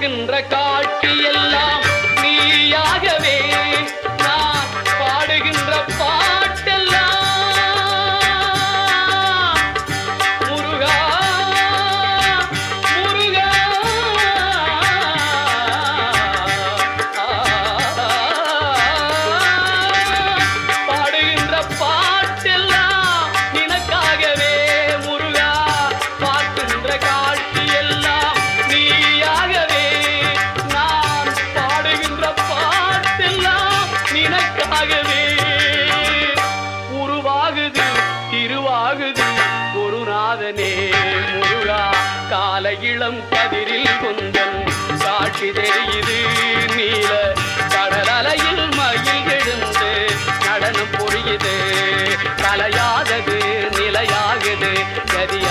பார்க்கின்ற காட்சி எல்லாம் நீயாகவே நான் பாடுகின்ற பாட்டெல்லாம் முருகா முருகா பாடுகின்ற பாட்டெல்லாம் நினக்காகவே முருகா பார்க்கின்ற காட்சி எல்லாம் நீயாகவே நான் பாடுகின்ற பாட்டெல்லாம் நினக்காகவே உருவாகுது திருவாகுது குருநாதனே முருகா கால இளம் கதிரில் கொந்தன் சாட்சி தெரியுது நீல கடல் அலையில் மயில் எழுந்து நடனம் பொழியுது கலையாதது நிலையாகுது கதியா